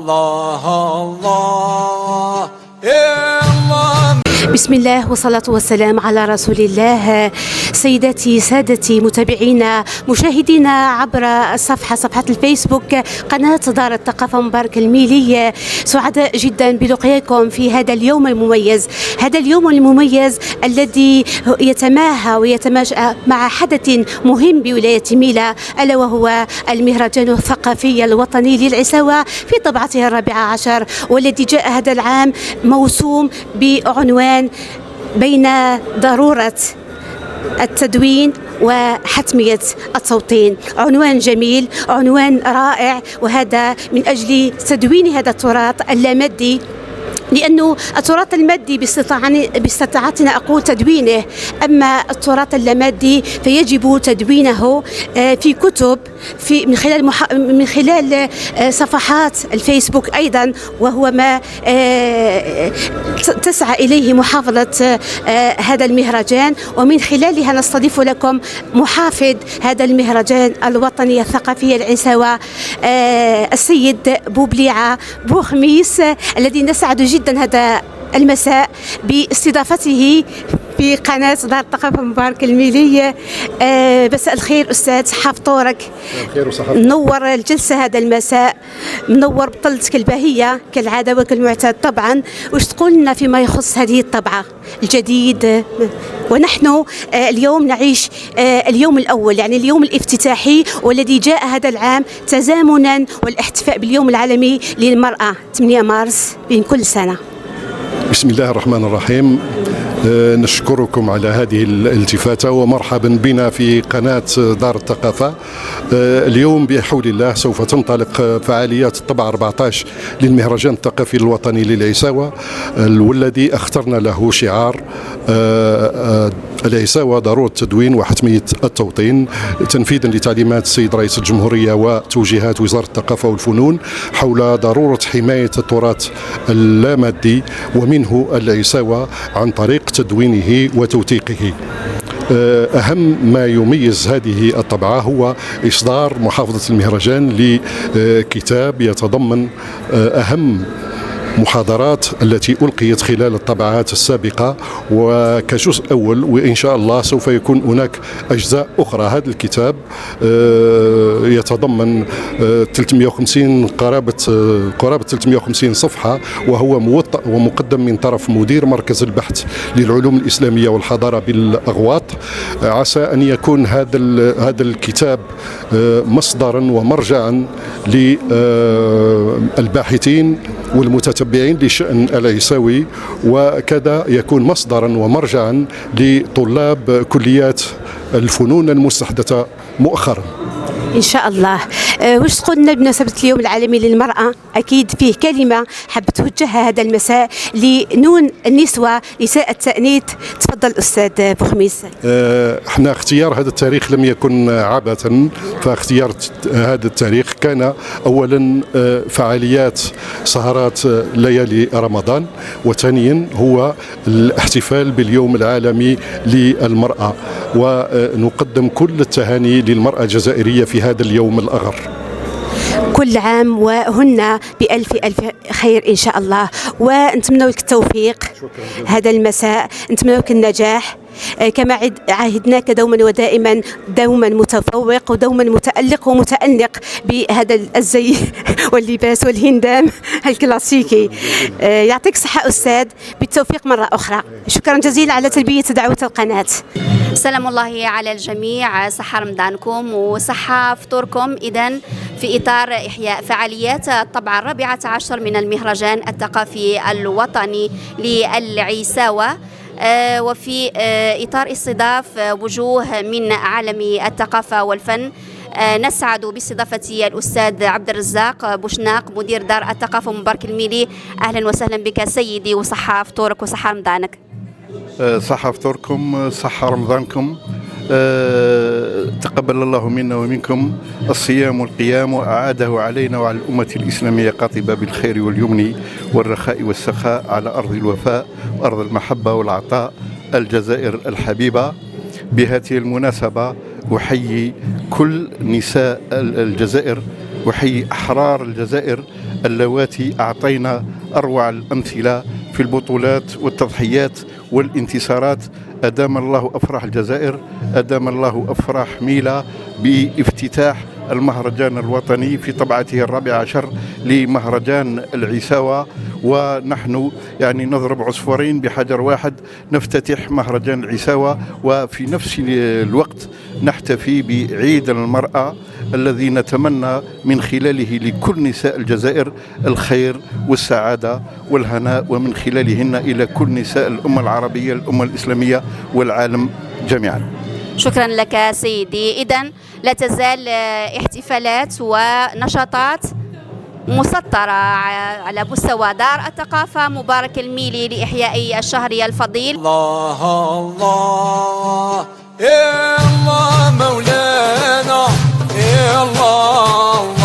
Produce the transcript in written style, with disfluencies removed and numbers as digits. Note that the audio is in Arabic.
الله الله يا الله. بسم الله والصلاة والسلام على رسول الله. سيداتي سادتي متابعينا مشاهدينا عبر صفحة الفيسبوك قناة دار الثقافة مبارك الميلي، سعداء جدا بلقياكم في هذا اليوم المميز، هذا اليوم المميز الذي يتماهى ويتماشى مع حدث مهم بولاية ميلا، ألا وهو المهرجان الثقافي الوطني للعساوة في طبعته 14، والذي جاء هذا العام موسوم بعنوان بين ضرورة التدوين وحتمية التوطين. عنوان جميل، عنوان رائع، وهذا من أجل تدوين هذا التراث اللامادي، لأنه التراث المادي باستطاعتنا أقول تدوينه، أما التراث اللامادي فيجب تدوينه في كتب، من خلال صفحات الفيسبوك أيضا، وهو ما تسعى إليه محافظة هذا المهرجان، ومن خلالها نستضيف لكم محافظ هذا المهرجان الوطني الثقافي العساوة السيد بوبليعة بوخميس، الذي نسعد جدا هذا المساء باستضافته في قناة دار الثقافة مبارك الميلي. مساء الخير أستاذ حافظورك، منور الجلسة هذا المساء، منور بطلتك الباهية كالعادة وكالمعتاد طبعا. وش تقول لنا فيما يخص هذه الطبعة الجديد؟ ونحن اليوم نعيش اليوم الأول، يعني اليوم الافتتاحي، والذي جاء هذا العام تزامنا والاحتفاء باليوم العالمي للمرأة 8 مارس من كل سنة. بسم الله الرحمن الرحيم. نشكركم على هذه الالتفاتة ومرحبا بنا في قناة دار الثقافة. اليوم بحول الله سوف تنطلق فعاليات الطبعة 14 للمهرجان الثقافي الوطني للعساوة، والذي اخترنا له شعار العساوة ضرورة التدوين وحتمية التوطين، تنفيذا لتعليمات السيد رئيس الجمهورية وتوجيهات وزارة الثقافة والفنون حول ضرورة حماية التراث اللامادي ومنه العساوة عن طريق تدوينه وتوثيقه. أهم ما يميز هذه الطبعة هو إصدار محافظة المهرجان لكتاب يتضمن أهم محاضرات التي ألقيت خلال الطبعات السابقة، وكجزء أول، وإن شاء الله سوف يكون هناك أجزاء أخرى. هذا الكتاب يتضمن 350 قرابة 350 صفحة، وهو موطأ ومقدم من طرف مدير مركز البحث للعلوم الإسلامية والحضارة بالأغواط. عسى أن يكون هذا الكتاب مصدرا ومرجعا للباحثين والمتتبعين لشأن العساوي، وكذا يكون مصدرا ومرجعا لطلاب كليات الفنون المستحدثة مؤخرا إن شاء الله. وش تقولنا بمناسبة اليوم العالمي للمرأة؟ أكيد فيه كلمة حاب توجهها هذا المساء لنون النسوة، نساء التأنيث. تفضل أستاذ بوخميس. احنا اختيار هذا التاريخ لم يكن عبثا، فاختيار هذا التاريخ كان أولا فعاليات سهرات ليالي رمضان، وثانيا هو الاحتفال باليوم العالمي للمرأة، ونقدم كل التهاني للمرأة الجزائرية في هذا اليوم الأغر. كل عام وهن بألف ألف خير إن شاء الله، ونتمنى لك التوفيق هذا المساء، نتمنى لك النجاح كما عهدناك دوما ودائما، دوما متفوق ودوما متألق ومتأنق بهذا الزي واللباس والهندام الكلاسيكي. يعطيك الصحة أستاذ، بالتوفيق مرة أخرى. شكرا جزيلا على تلبية دعوة القناة. سلام الله على الجميع، صحة رمضانكم وصحة فطوركم. إذن في إطار إحياء فعاليات الطبعة 14 من المهرجان الثقافي الوطني للعساوة، وفي إطار استضاف وجوه من عالم الثقافة والفن، نسعد باستضافة الأستاذ عبد الرزاق بوشناق مدير دار الثقافة مبارك الميلي. أهلا وسهلا بك سيدي، وصحة فطورك وصحة رمضانك. صحة فطوركم، صحة رمضانكم. تقبل الله منا ومنكم الصيام والقيام، وأعاده علينا وعلى الأمة الإسلامية قاطبة بالخير واليمن والرخاء والسخاء على أرض الوفاء وأرض المحبة والعطاء، الجزائر الحبيبة. بهذه المناسبة أحيي كل نساء الجزائر أحيي أحرار الجزائر اللواتي أعطينا أروع الأمثلة في البطولات والتضحيات والانتصارات. أدام الله أفراح الجزائر، أدام الله أفراح ميلا بافتتاح المهرجان الوطني في طبعته 14 لمهرجان العساوة، ونحن يعني نضرب عصفورين بحجر واحد، نفتتح مهرجان العساوة وفي نفس الوقت نحتفي بعيد المرأة الذي نتمنى من خلاله لكل نساء الجزائر الخير والسعادة والهناء، ومن خلالهن إلى كل نساء الأمة العربية الأمة الإسلامية والعالم جميعا. شكرا لك سيدي. إذن لا تزال احتفالات ونشاطات مسطرة على مستوى دار الثقافة مبارك الميلي لإحياء الشهر الفضيل. الله الله يا الله مولانا يا الله